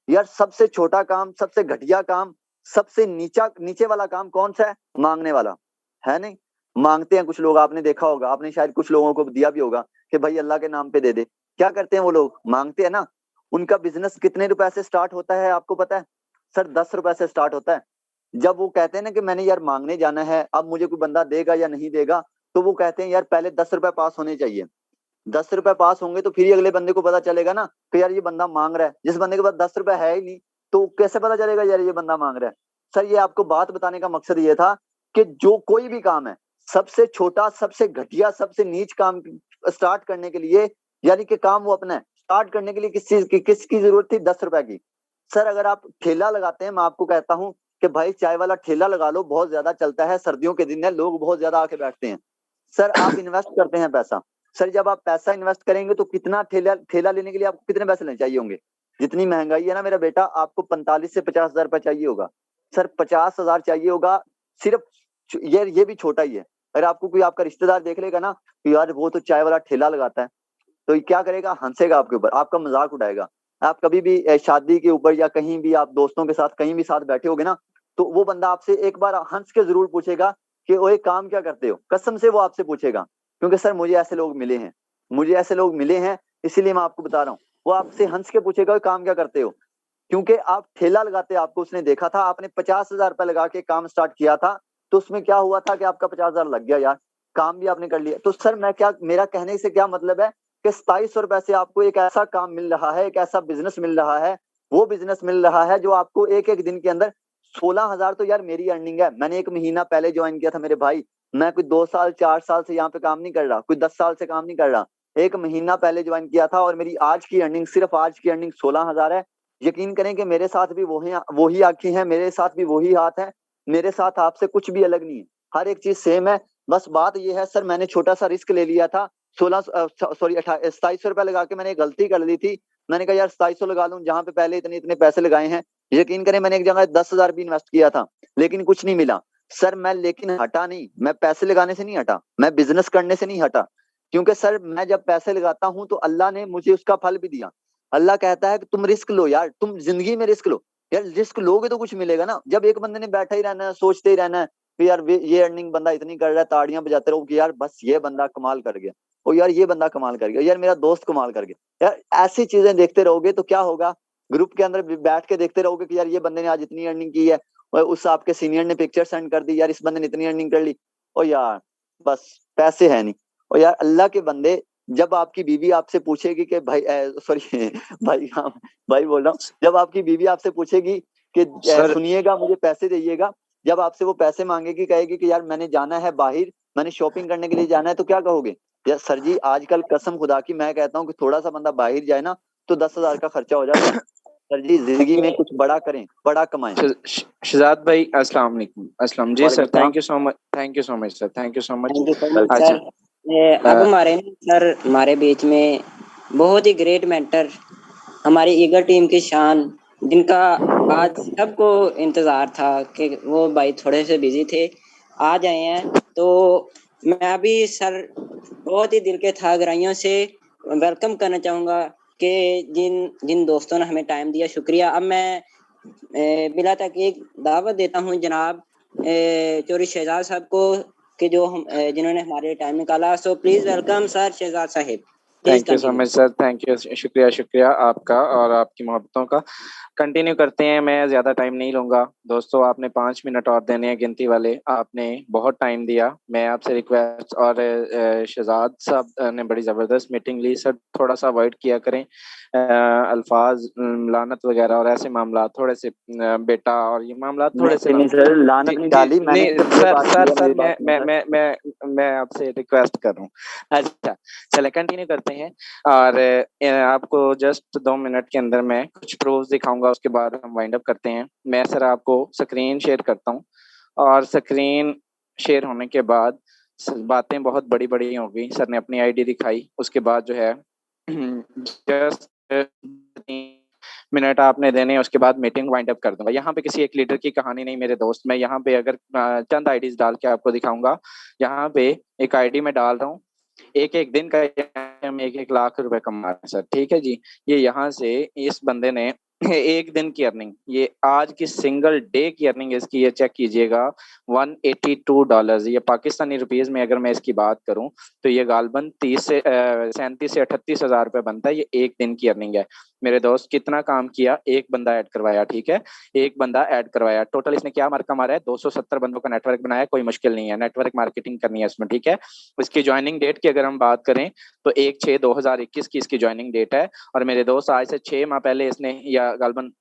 यार सबसे छोटा काम, सबसे घटिया काम, सबसे नीचे वाला काम कौन सा है? मांगने वाला है। नहीं मांगते हैं कुछ लोग, आपने देखा होगा, आपने शायद कुछ लोगों को दिया भी होगा कि भाई अल्लाह के नाम पे दे दे। क्या करते हैं वो लोग? मांगते हैं ना। उनका बिजनेस कितने रुपए से स्टार्ट होता है आपको पता है? सर 10 रुपए से स्टार्ट होता है। जब वो कहते हैं ना कि मैंने यार मांगने जाना है, अब मुझे कोई बंदा देगा या नहीं देगा, तो वो कहते हैं यार पहले 10 रुपए पास होने चाहिए। 10 रुपए पास होंगे तो फिर ही अगले बंदे को पता चलेगा ना कि यार ये बंदा मांग रहा है। जिस बंदे के पास 10 रुपए है ही नहीं, तो कैसे पता चलेगा यार ये बंदा मांग रहा है? सर ये आपको बात बताने का मकसद ये था कि जो कोई भी काम है, सबसे छोटा, सबसे घटिया, सबसे नीच काम स्टार्ट करने के लिए, यानी कि काम वो अपना है, स्टार्ट करने के लिए किस चीज की, किसकी जरूरत थी? 10 रुपए की। सर अगर आप ठेला लगाते हैं, मैं आपको कहता हूँ कि भाई चाय वाला ठेला लगा लो, बहुत ज्यादा चलता है, सर्दियों के दिन है, लोग बहुत ज्यादा आके बैठते हैं। सर आप इन्वेस्ट करते हैं पैसा। सर जब आप पैसा इन्वेस्ट करेंगे तो कितना ठेला ठेला लेने के लिए आपको कितने पैसे लेने चाहिए होंगे? जितनी महंगाई है ना मेरा बेटा, आपको 45 से 50,000 रुपए चाहिए होगा। सर 50,000 चाहिए होगा सिर्फ। ये भी छोटा ही है। अगर आपको कोई आपका रिश्तेदार देख लेगा ना कि यार वो तो चाय वाला ठेला लगाता है, तो ये क्या करेगा? हंसेगा आपके ऊपर, आपका मजाक उड़ाएगा। आप कभी भी शादी के ऊपर या कहीं भी आप दोस्तों के साथ कहीं भी साथ बैठे होगे ना, तो वो बंदा आपसे एक बार हंस के जरूर पूछेगा कि ओए काम क्या करते हो? कसम से वो आपसे पूछेगा, क्योंकि सर मुझे ऐसे लोग मिले हैं, मुझे ऐसे लोग मिले हैं, इसीलिए मैं आपको बता रहा हूँ। वो आपसे हंस के पूछेगा काम क्या करते हो, क्योंकि आप ठेला लगाते, आपको उसने देखा था, आपने 50,000 रुपए लगा के काम स्टार्ट किया था, तो उसमें क्या हुआ था कि आपका 50,000 लग गया यार, काम भी आपने कर लिया। तो सर मैं क्या, मेरा कहने से क्या मतलब है कि 2700 रुपए से आपको एक ऐसा काम मिल रहा है, एक ऐसा बिजनेस मिल रहा है, वो बिजनेस मिल रहा है जो आपको एक एक दिन के अंदर 16,000। तो यार मेरी अर्निंग है, मैंने एक महीना पहले ज्वाइन किया था मेरे भाई। मैं कोई 2 साल 4 साल से यहाँ पे काम नहीं कर रहा, कोई 10 साल से काम नहीं कर रहा, एक महीना पहले ज्वाइन किया था, और मेरी आज की अर्निंग, सिर्फ आज की अर्निंग 16,000 है। यकीन करें कि मेरे साथ भी वही आंखें हैं, मेरे साथ भी वही हाथ है, मेरे साथ आपसे कुछ भी अलग नहीं है, हर एक चीज सेम है। बस बात यह है सर, मैंने छोटा सा रिस्क ले लिया था। 2700 रुपए लगा के मैंने गलती कर ली थी। मैंने कहा यार 2700 लगा लूं, जहां पे पहले इतने इतने पैसे लगाए हैं। यकीन करें मैंने एक जगह 10,000 भी इन्वेस्ट किया था, लेकिन कुछ नहीं मिला। सर मैं लेकिन हटा नहीं, मैं पैसे लगाने से नहीं हटा, मैं बिजनेस करने से नहीं हटा, क्योंकि सर मैं जब पैसे लगाता हूं तो अल्लाह ने मुझे उसका फल भी दिया। अल्लाह कहता है कि तुम रिस्क लो यार, तुम जिंदगी में रिस्क लो। यार रिस्क लोगे तो कुछ मिलेगा ना। जब एक बंदे ने बैठा ही रहना है, सोचते ही रहना है कि यार ये अर्निंग बंदा इतनी कर रहा है, ताड़ियां बजाते रहो कि यार बस ये बंदा कमाल कर गया, और यार ये बंदा कमाल कर गया, यार मेरा दोस्त कमाल कर गया, यार ऐसी चीजें देखते रहोगे तो क्या होगा, ग्रुप के अंदर बैठ के देखते रहोगे कि यार ये बंदे ने आज इतनी अर्निंग की है, और उस आपके सीनियर ने पिक्चर सेंड कर दी, यार इस बंदे ने इतनी अर्निंग कर ली, और यार बस पैसे है नहीं। और यार अल्लाह के बंदे, जब आपकी बीवी आपसे पूछेगी कि भाई सॉरी भाई, हाँ भाई बोल रहा हूँ, जब आपकी बीवी आपसे पूछेगी कि सर सुनिएगा मुझे पैसे दीजिएगा, जब आपसे वो पैसे मांगेगी, कहेगी कि यार मैंने जाना है बाहर, मैंने शॉपिंग करने के लिए जाना है, तो क्या कहोगे? यार सर जी आजकल कसम खुदा की मैं कहता हूँ कि थोड़ा सा बंदा बाहर जाए ना तो 10,000 का खर्चा हो जाता है। सर जी जिंदगी में कुछ बड़ा करें, बड़ा कमाएं। शहजाद भाई अस्सलाम वालेकुम। अस्सलाम जी वालेकुम सर, सलाम। Thank you so much, thank you so much sir, thank you so much. Thank you so much अच्छा, सर। अब हमारे सर हमारे बीच में बहुत ही ग्रेट मेंटर, हमारी ईगर टीम की शान, जिनका आज सबको इंतज़ार था कि वो भाई थोड़े से बिजी थे, आ जाए हैं। तो मैं अभी सर बहुत ही दिल के गहराइयों से वेलकम करना चाहूँगा कि जिन जिन दोस्तों ने हमें टाइम दिया, शुक्रिया। अब मैं बिला तकीक दावत देता हूँ जनाब चौधरी शहजाद साहब को कि जो हम जिन्होंने हमारे लिए टाइम निकाला। So please welcome sir Shahzad साहिब, please thank you so continue. Much sir, thank you, शुक्रिया शुक्रिया आपका और आपकी मोहब्बतों का। कंटिन्यू करते हैं, मैं ज़्यादा टाइम नहीं लूँगा। दोस्तों आपने 5 मिनट और देने हैं गिनती वाले, आपने बहुत टाइम दिया। मैं आपसे रिक्वेस्ट, और शहजाद साहब ने बड़ी ज़बरदस्त मीटिंग ली सर, थोड़ा सा अवॉइड किया करें अल्फाज लानत वगैरह और ऐसे मामला, थोड़े से बेटा और ये मामला थोड़े से नहीं ना। नहीं सर, जी लानत नहीं जी डाली मैंने, नहीं सिर्फ ये सर बात की सर है, सर, मेरी बात सुनो सर। मैं आपसे रिक्वेस्ट कर रहा हूँ। अच्छा चले कंटिन्यू करते हैं। और आपको जस्ट 2 मिनट के अंदर मैं कुछ प्रूफ दिखाऊंगा, उसके बाद हम वाइंड अप करते हैं। मैं सर आपको स्क्रीन शेयर करता हूँ, और स्क्रीन शेयर होने के बाद बातें बहुत बड़ी बड़ी होगी। सर ने अपनी आईडी दिखाई, उसके बाद जो है जस्ट 3 मिनट आपने देने, उसके बाद मीटिंग वाइंड अप कर दूंगा। यहाँ पे किसी एक लीडर की कहानी नहीं मेरे दोस्त, मैं यहाँ पे अगर चंद आईडीज डाल के आपको दिखाऊंगा। यहाँ पे एक आईडी में डाल रहा हूँ, एक एक दिन का हम 1-1 लाख रुपए कमा रहे हैं सर, ठीक है जी। ये यहाँ से इस बंदे ने एक दिन की अर्निंग, ये आज की सिंगल डे की अर्निंग इसकी, ये चेक कीजिएगा, $182। ये पाकिस्तानी रुपीज में अगर मैं इसकी बात करूं तो ये गालबन 37 से 38 हजार रुपए बनता है। ये एक दिन की अर्निंग है मेरे दोस्त। कितना काम किया, एक बंदा ऐड करवाया, ठीक है, एक बंदा ऐड करवाया। टोटल इसने क्या मार्का मारा है, 270 बंदों का नेटवर्क बनाया, कोई मुश्किल नहीं है, नेटवर्क मार्केटिंग करनी है इसमें, ठीक है। इसकी ज्वाइनिंग डेट की अगर हम बात करें तो 1/6/2021 की इसकी ज्वाइनिंग डेट है। और मेरे दोस्त आज से 6 माह पहले इसने, या गालबन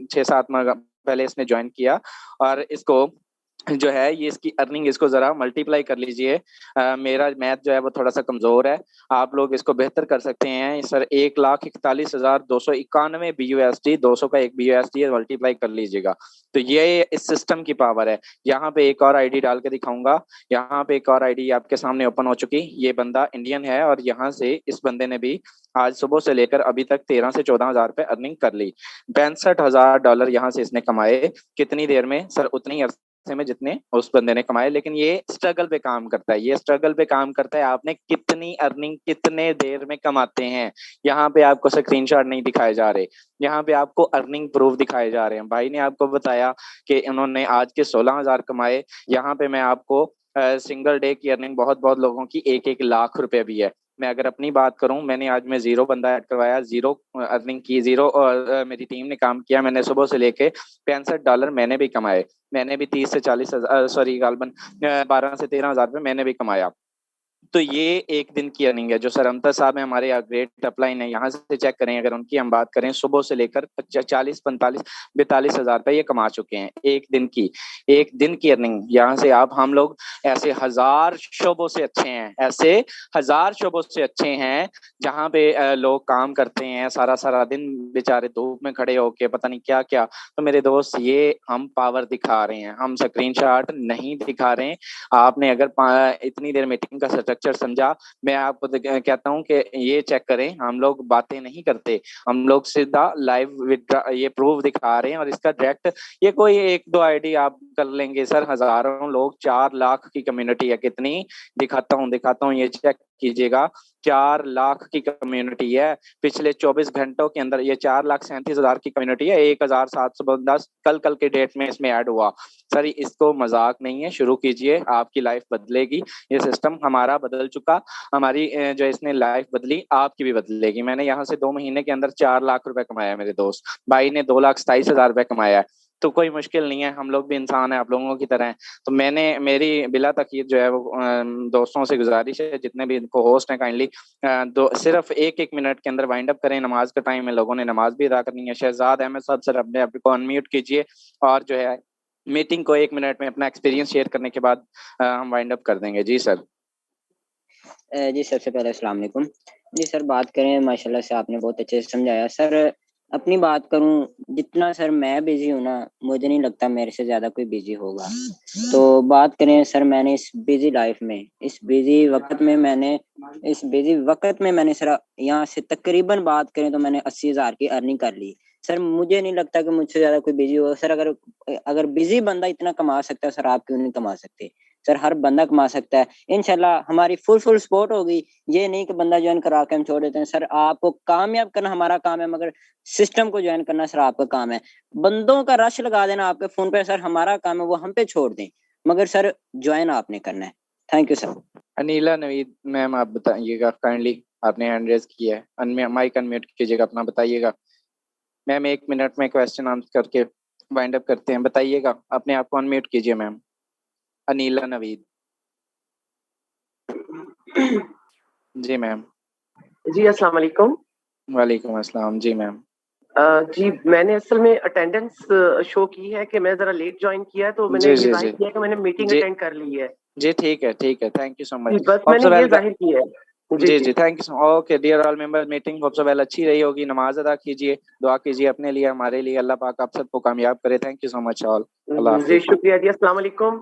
6-7 माह पहले इसने ज्वाइन किया। और इसको जो है ये इसकी अर्निंग, इसको जरा मल्टीप्लाई कर लीजिए। मेरा मैथ जो है वो थोड़ा सा कमजोर है, आप लोग इसको बेहतर कर सकते हैं सर। 1,41,291 BUSD, 200 का एक BUSD मल्टीप्लाई कर लीजिएगा। तो ये इस सिस्टम की पावर है। यहाँ पे एक और आईडी डाल के दिखाऊंगा, यहाँ पे एक और आईडी आपके सामने ओपन हो चुकी। ये बंदा इंडियन है, और यहाँ से इस बंदे ने भी आज सुबह से लेकर अभी तक 13 से 14 हजार रुपए अर्निंग कर ली। $65,000 यहाँ से इसने कमाए। कितनी देर में सर? उतनी में जितने उस बंदे ने कमाए। लेकिन ये स्ट्रगल पे काम करता है, ये स्ट्रगल पे काम करता है। आपने कितनी अर्निंग कितने देर में कमाते हैं, यहाँ पे आपको स्क्रीनशॉट नहीं दिखाए जा रहे, यहाँ पे आपको अर्निंग प्रूफ दिखाए जा रहे हैं। भाई ने आपको बताया कि उन्होंने आज के 16,000 कमाए। यहाँ पे मैं आपको सिंगल डे की अर्निंग बहुत बहुत लोगों की 1-1 लाख रुपए भी है। मैं अगर अपनी बात करूं, मैंने आज में 0 बंदा ऐड करवाया, 0 अर्निंग की, 0 और मेरी टीम ने काम किया। मैंने सुबह से लेके $65 मैंने भी कमाए। मैंने भी 30 से 40 हजार, सॉरी गालबन 12 से 13 हजार रुपए मैंने भी कमाया। तो ये एक दिन की अर्निंग है। जो सर अमता साहब है हमारे ग्रेट अपलाइन है, यहाँ से चेक करें, अगर उनकी हम बात करें, सुबह से लेकर 40, 45, 42 हजार रुपए ये कमा चुके हैं एक दिन की। एक दिन की अर्निंग यहाँ से आप, हम लोग ऐसे हजार शोबों से अच्छे हैं, ऐसे हजार शोबों से अच्छे हैं जहाँ पे लोग काम करते हैं सारा सारा दिन, बेचारे धूप में खड़े होके पता नहीं क्या क्या। तो मेरे दोस्त ये हम पावर दिखा रहे हैं, हम स्क्रीनशॉट नहीं दिखा रहे हैं। आपने अगर इतनी देर मीटिंग का स्ट्रक्चर समझा, मैं आपको कहता हूं कि ये चेक करें, हम लोग बातें नहीं करते, हम लोग सीधा लाइव ये प्रूफ दिखा रहे हैं। और इसका डायरेक्ट, ये कोई 1-2 आईडी आप कर लेंगे सर, हजारों लोग, 4 लाख की कम्युनिटी है। कितनी? दिखाता हूँ ये चेक कीजिएगा। 4 लाख की कम्युनिटी है पिछले 24 घंटों के अंदर। ये 4,37,000 की कम्युनिटी है, 1,700 बंदा कल के डेट में इसमें ऐड हुआ। सर इसको मजाक नहीं है, शुरू कीजिए, आपकी लाइफ बदलेगी। ये सिस्टम हमारा बदल चुका, हमारी जो इसने लाइफ बदली, आपकी भी बदलेगी। मैंने यहाँ से 2 महीने के अंदर 4 लाख रुपए कमाया, मेरे दोस्त भाई ने 2,27,000 रुपए कमाया है। तो कोई मुश्किल नहीं है, हम लोग भी इंसान हैं, आप लोगों की तरह हैं। तो मेरी बिला तकीद जो है वो दोस्तों से गुजारिश है, जितने भी इनको होस्ट हैं, काइंडली सिर्फ 1-1 मिनट के अंदर वाइंड अप करें। नमाज का टाइम है, लोगों ने नमाज भी अदा करनी है। शहजाद अहमद साहब, सर अपने आप को अनम्यूट कीजिए और जो है मीटिंग को 1 मिनट में अपना एक्सपीरियंस शेयर करने के बाद हम वाइंड अप कर देंगे। जी सर। जी सबसे पहले अस्सलाम वालेकुम। जी सर, बात करें, माशाल्लाह से आपने बहुत अच्छे से समझाया। सर अपनी बात करूं, जितना सर मैं बिजी हूं ना, मुझे नहीं लगता मेरे से ज्यादा कोई बिजी होगा। तो बात करें सर, मैंने इस बिजी लाइफ में, इस बिजी वक्त में मैंने सर यहाँ से तकरीबन बात करें तो मैंने 80,000 की अर्निंग कर ली। सर मुझे नहीं लगता कि मुझसे ज्यादा कोई बिजी होगा। सर अगर बिजी बंदा इतना कमा सकता है, सर आप क्यों नहीं कमा सकते? सर हर बंदा कमा सकता है। इंशाल्लाह हमारी फुल सपोर्ट होगी। ये नहीं कि बंदा ज्वाइन करा के हम छोड़ देते हैं। सर आपको कामयाब करना हमारा काम है, मगर सिस्टम को ज्वाइन करना सर आपका काम है। बंदों का रश लगा देना आपके फोन पे सर हमारा काम है, वो हम पे छोड़ दें, मगर सर ज्वाइन आपने करना है। Thank you sir. Anila Naveed ma'am, आप बताइएगा काइंडली, आपने हैंड रेज किया है, माइक अनम्यूट कीजिएगा, अपना बताइएगा मैम। 1 मिनट में क्वेश्चन आंसर करके वाइंड अप करते हैं। बताइएगा, अपने आप को अनम्यूट कीजिए मैम। अनीला नवीद। जी मैम। जी अस्सलाम वालेकुम। वालेकुम अस्सलाम। जी मैम। जी मैंने असल में अटेंडेंस शो की है कि मैं जरा लेट ज्वाइन किया है, तो मैंने जी ये जी जाहिर जी किया कि मैंने मीटिंग जी अटेंड कर ली है। जी ठीक है, थैंक यू सो जी मच। बस मैंने ये जाहिर किया है। जी जी thank you. Okay dear all members, meeting hope so well अच्छी रही होगी। नमाज अदा कीजिए, दुआ कीजिए अपने लिए, हमारे लिए। अल्लाह पाक आप सबको कामयाब करे। Thank you so much all. Allah जी हाफिज। शुक्रिया जी, अस्सलाम वालेकुम।